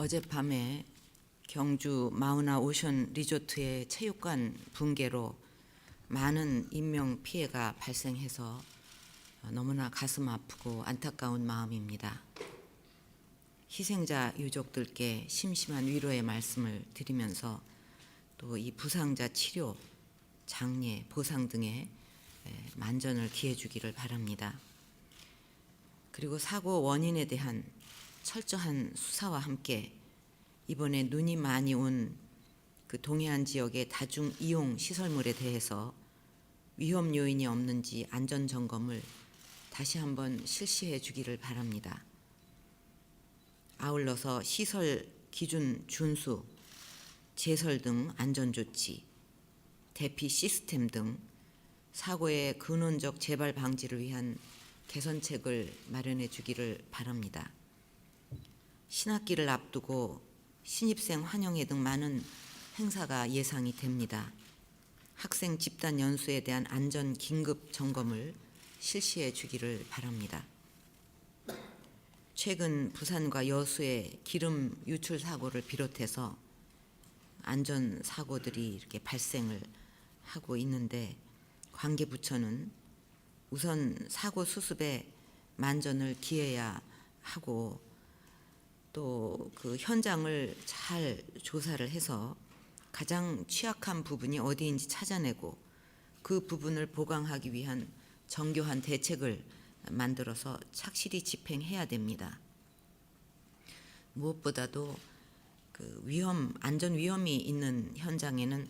어젯밤에 경주 마우나 오션 리조트의 체육관 붕괴로 많은 인명 피해가 발생해서 너무나 가슴 아프고 안타까운 마음입니다. 희생자 유족들께 심심한 위로의 말씀을 드리면서 또 이 부상자 치료, 장례, 보상 등에 만전을 기해 주기를 바랍니다. 그리고 사고 원인에 대한 철저한 수사와 함께 이번에 눈이 많이 온 그 동해안 지역의 다중 이용 시설물에 대해서 위험 요인이 없는지 안전 점검을 다시 한번 실시해 주기를 바랍니다. 아울러서 시설 기준 준수, 제설 등 안전 조치, 대피 시스템 등 사고의 근원적 재발 방지를 위한 개선책을 마련해 주기를 바랍니다. 신학기를 앞두고 신입생 환영회 등 많은 행사가 예상이 됩니다. 학생 집단 연수에 대한 안전 긴급 점검을 실시해 주기를 바랍니다. 최근 부산과 여수의 기름 유출 사고를 비롯해서 안전 사고들이 이렇게 발생을 하고 있는데 관계 부처는 우선 사고 수습에 만전을 기해야 하고 또 그 현장을 잘 조사를 해서 가장 취약한 부분이 어디인지 찾아내고 그 부분을 보강하기 위한 정교한 대책을 만들어서 착실히 집행해야 됩니다. 무엇보다도 그 안전 위험이 있는 현장에는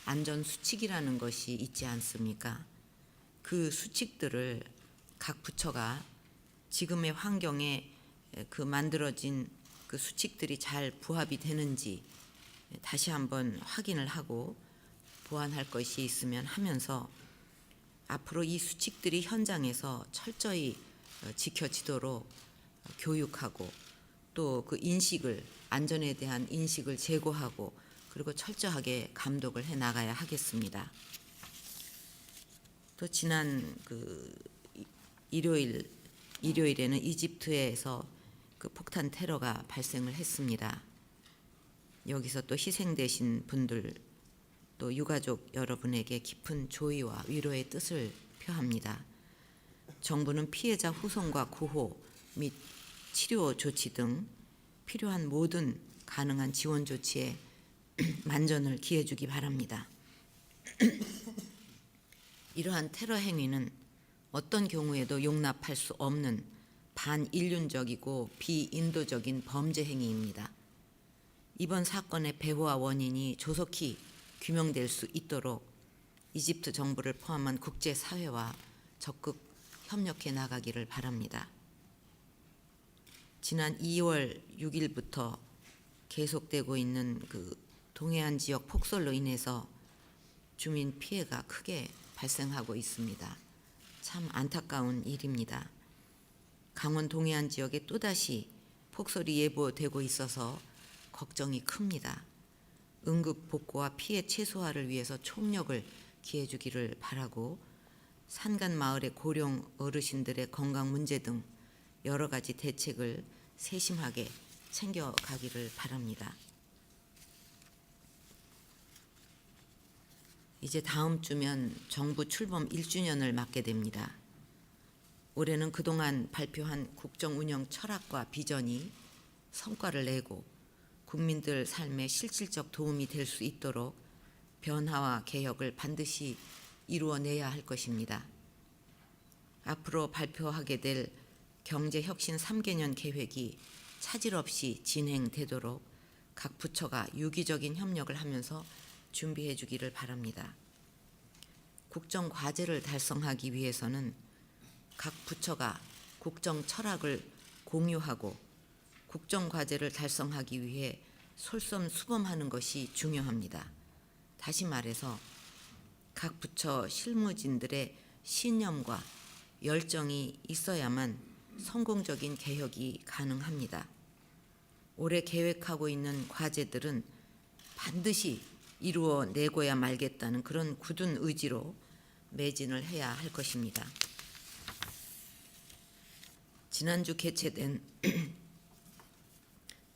안전 수칙이라는 것이 있지 않습니까? 그 수칙들을 각 부처가 지금의 환경에 그 만들어진 그 수칙들이 잘 부합이 되는지 다시 한번 확인을 하고 보완할 것이 있으면 하면서 앞으로 이 수칙들이 현장에서 철저히 지켜지도록 교육하고 또 그 인식을, 안전에 대한 인식을 제고하고 그리고 철저하게 감독을 해 나가야 하겠습니다. 또 지난 그 일요일에는 이집트에서 그 폭탄 테러가 발생을 했습니다. 여기서 또 희생되신 분들 또 유가족 여러분에게 깊은 조의와 위로의 뜻을 표합니다. 정부는 피해자 후손과 구호 및 치료 조치 등 필요한 모든 가능한 지원 조치에 만전을 기해 주기 바랍니다. 이러한 테러 행위는 어떤 경우에도 용납할 수 없는 반인륜적이고 비인도적인 범죄 행위입니다. 이번 사건의 배후와 원인이 조속히 규명될 수 있도록 이집트 정부를 포함한 국제사회와 적극 협력해 나가기를 바랍니다. 지난 2월 6일부터 계속되고 있는 그 동해안 지역 폭설로 인해서 주민 피해가 크게 발생하고 있습니다. 참 안타까운 일입니다. 강원 동해안 지역에 또다시 폭설이 예보되고 있어서 걱정이 큽니다. 응급 복구와 피해 최소화를 위해서 총력을 기해 주기를 바라고 산간 마을의 고령 어르신들의 건강 문제 등 여러 가지 대책을 세심하게 챙겨가기를 바랍니다. 이제 다음 주면 정부 출범 1주년을 맞게 됩니다. 올해는 그동안 발표한 국정 운영 철학과 비전이 성과를 내고 국민들 삶에 실질적 도움이 될 수 있도록 변화와 개혁을 반드시 이루어내야 할 것입니다. 앞으로 발표하게 될 경제혁신 3개년 계획이 차질 없이 진행되도록 각 부처가 유기적인 협력을 하면서 준비해 주기를 바랍니다. 국정 과제를 달성하기 위해서는 각 부처가 국정 철학을 공유하고 국정 과제를 달성하기 위해 솔선수범하는 것이 중요합니다. 다시 말해서 각 부처 실무진들의 신념과 열정이 있어야만 성공적인 개혁이 가능합니다. 올해 계획하고 있는 과제들은 반드시 이루어내고야 말겠다는 그런 굳은 의지로 매진을 해야 할 것입니다. 지난주 개최된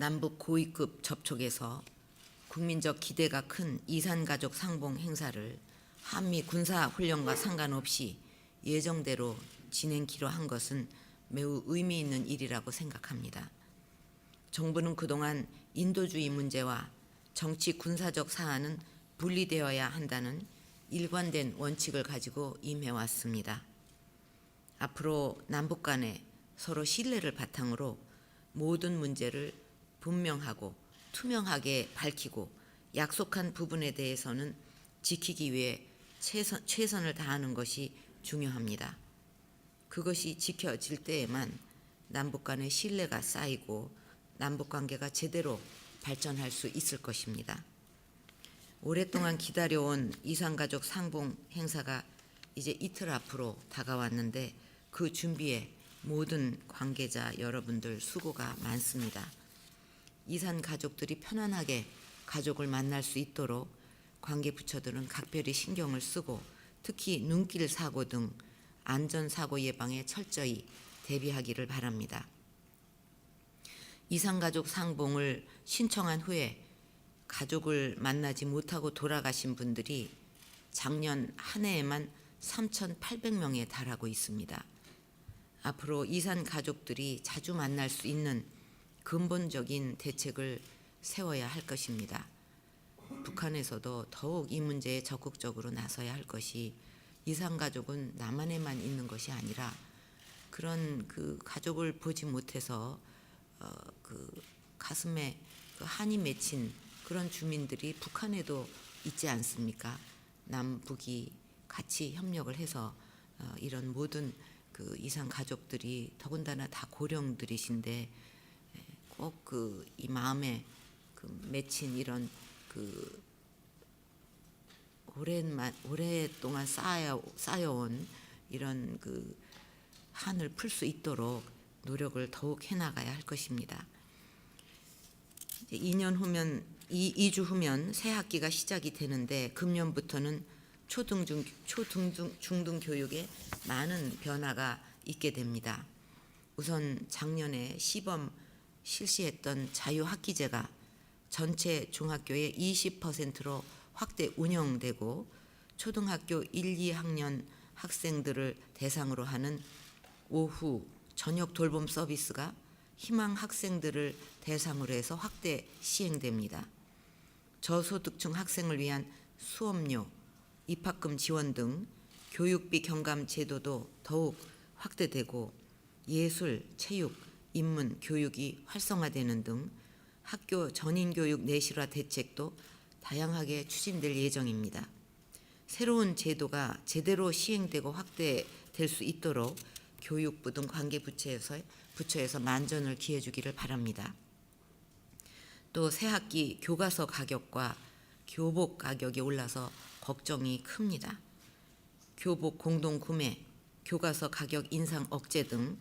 남북 고위급 접촉에서 국민적 기대가 큰 이산가족 상봉 행사를 한미 군사훈련과 상관없이 예정대로 진행키로 한 것은 매우 의미 있는 일이라고 생각합니다. 정부는 그동안 인도주의 문제와 정치 군사적 사안은 분리되어야 한다는 일관된 원칙을 가지고 임해왔습니다. 앞으로 남북 간에 서로 신뢰를 바탕으로 모든 문제를 분명하고 투명하게 밝히고 약속한 부분에 대해서는 지키기 위해 최선을 다하는 것이 중요합니다. 그것이 지켜질 때에만 남북 간의 신뢰가 쌓이고 남북 관계가 제대로 발전할 수 있을 것입니다. 오랫동안 기다려온 이산가족 상봉 행사가 이제 이틀 앞으로 다가왔는데 그 준비에 모든 관계자 여러분들 수고가 많습니다. 이산 가족들이 편안하게 가족을 만날 수 있도록 관계부처들은 각별히 신경을 쓰고 특히 눈길 사고 등 안전사고 예방에 철저히 대비하기를 바랍니다. 이산가족 상봉을 신청한 후에 가족을 만나지 못하고 돌아가신 분들이 작년 한 해에만 3,800명에 달하고 있습니다. 앞으로 이산 가족들이 자주 만날 수 있는 근본적인 대책을 세워야 할 것입니다. 북한에서도 더욱 이 문제에 적극적으로 나서야 할 것이 이산 가족은 남한에만 있는 것이 아니라 그런 그 가족을 보지 못해서 그 가슴에 그 한이 맺힌 그런 주민들이 북한에도 있지 않습니까? 남북이 같이 협력을 해서 이런 모든 그 이산 가족들이 더군다나 다 고령들이신데 꼭 그 이 마음에 그 맺힌 이런 그 오랫동안 쌓여온 이런 그 한을 풀 수 있도록 노력을 더욱 해나가야 할 것입니다. 이제 2주 후면 새 학기가 시작이 되는데 금년부터는 초중등 교육에 많은 변화가 있게 됩니다. 우선 작년에 시범 실시했던 자유학기제가 전체 중학교의 20%로 확대 운영되고 초등학교 1, 2학년 학생들을 대상으로 하는 오후 저녁 돌봄 서비스가 희망 학생들을 대상으로 해서 확대 시행됩니다. 저소득층 학생을 위한 수업료, 입학금 지원 등 교육비 경감 제도도 더욱 확대되고 예술, 체육, 인문, 교육이 활성화되는 등 학교 전인교육 내실화 대책도 다양하게 추진될 예정입니다. 새로운 제도가 제대로 시행되고 확대될 수 있도록 교육부 등 관계부처에서 만전을 기해 주기를 바랍니다. 또 새학기 교과서 가격과 교복 가격이 올라서 걱정이 큽니다. 교복 공동 구매, 교과서 가격 인상 억제 등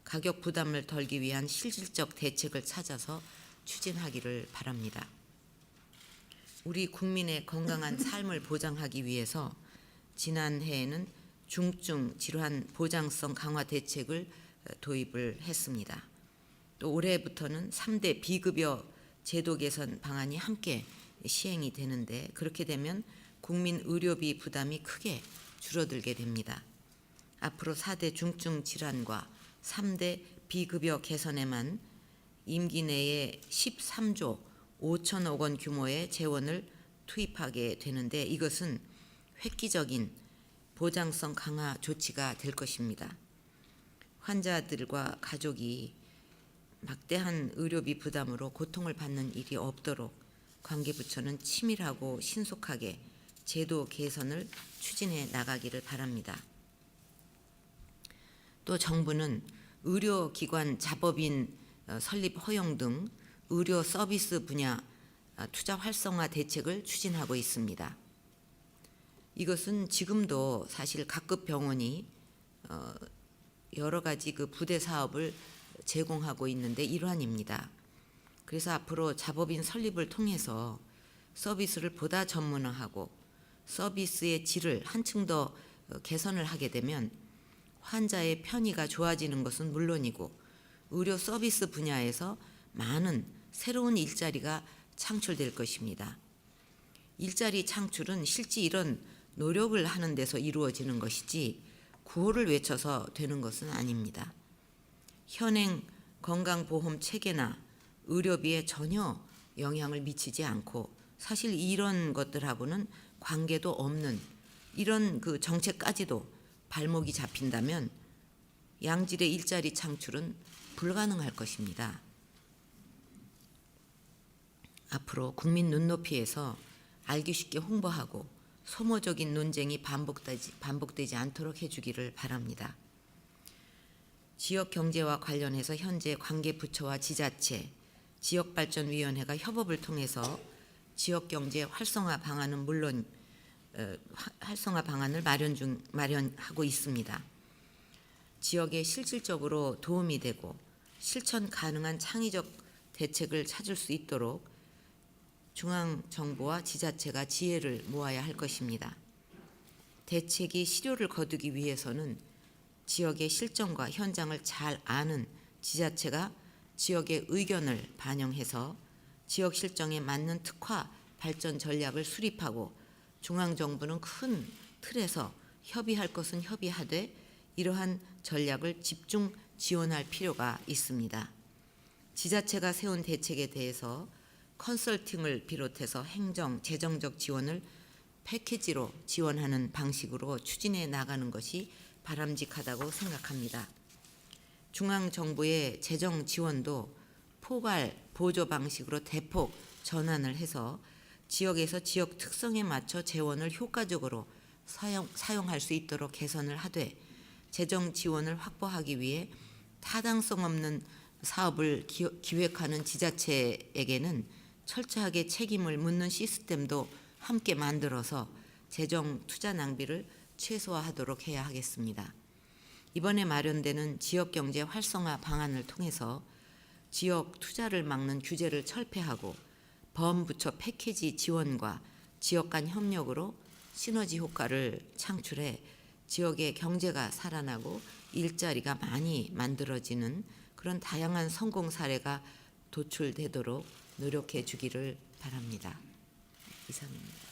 가격 부담을 덜기 위한 실질적 대책을 찾아서 추진하기를 바랍니다. 우리 국민의 건강한 삶을 보장하기 위해서 지난해에는 중증 질환 보장성 강화 대책을 도입을 했습니다. 또 올해부터는 3대 비급여 제도 개선 방안이 함께 시행이 되는데 그렇게 되면 국민 의료비 부담이 크게 줄어들게 됩니다. 앞으로 4대 중증 질환과 3대 비급여 개선에만 임기 내에 13조 5천억 원 규모의 재원을 투입하게 되는데 이것은 획기적인 보장성 강화 조치가 될 것입니다. 환자들과 가족이 막대한 의료비 부담으로 고통을 받는 일이 없도록 관계부처는 치밀하고 신속하게 제도 개선을 추진해 나가기를 바랍니다. 또 정부는 의료기관 자법인 설립 허용 등 의료 서비스 분야 투자 활성화 대책을 추진하고 있습니다. 이것은 지금도 사실 각급 병원이 여러 가지 그 부대 사업을 제공하고 있는데 일환입니다. 그래서 앞으로 자법인 설립을 통해서 서비스를 보다 전문화하고 서비스의 질을 한층 더 개선을 하게 되면 환자의 편의가 좋아지는 것은 물론이고 의료 서비스 분야에서 많은 새로운 일자리가 창출될 것입니다. 일자리 창출은 실제 이런 노력을 하는 데서 이루어지는 것이지 구호를 외쳐서 되는 것은 아닙니다. 현행 건강보험 체계나 의료비에 전혀 영향을 미치지 않고 사실 이런 것들하고는 관계도 없는 이런 그 정책까지도 발목이 잡힌다면 양질의 일자리 창출은 불가능할 것입니다. 앞으로 국민 눈높이에서 알기 쉽게 홍보하고 소모적인 논쟁이 반복되지 않도록 해주기를 바랍니다. 지역경제와 관련해서 현재 관계부처와 지자체, 지역발전위원회가 협업을 통해서 지역경제 활성화 방안은 물론 활성화 방안을 마련하고 있습니다. 지역에 실질적으로 도움이 되고 실천 가능한 창의적 대책을 찾을 수 있도록 중앙정부와 지자체가 지혜를 모아야 할 것입니다. 대책이 실효를 거두기 위해서는 지역의 실정과 현장을 잘 아는 지자체가 지역의 의견을 반영해서 지역 실정에 맞는 특화 발전 전략을 수립하고 중앙정부는 큰 틀에서 협의할 것은 협의하되 이러한 전략을 집중 지원할 필요가 있습니다. 지자체가 세운 대책에 대해서 컨설팅을 비롯해서 행정, 재정적 지원을 패키지로 지원하는 방식으로 추진해 나가는 것이 바람직하다고 생각합니다. 중앙정부의 재정 지원도 포괄 보조 방식으로 대폭 전환을 해서 지역에서 지역 특성에 맞춰 재원을 효과적으로 사용할 수 있도록 개선을 하되 재정 지원을 확보하기 위해 타당성 없는 사업을 기획하는 지자체에게는 철저하게 책임을 묻는 시스템도 함께 만들어서 재정 투자 낭비를 최소화하도록 해야 하겠습니다. 이번에 마련되는 지역경제 활성화 방안을 통해서 지역 투자를 막는 규제를 철폐하고 범부처 패키지 지원과 지역 간 협력으로 시너지 효과를 창출해 지역의 경제가 살아나고 일자리가 많이 만들어지는 그런 다양한 성공 사례가 도출되도록 노력해 주기를 바랍니다. 이상입니다.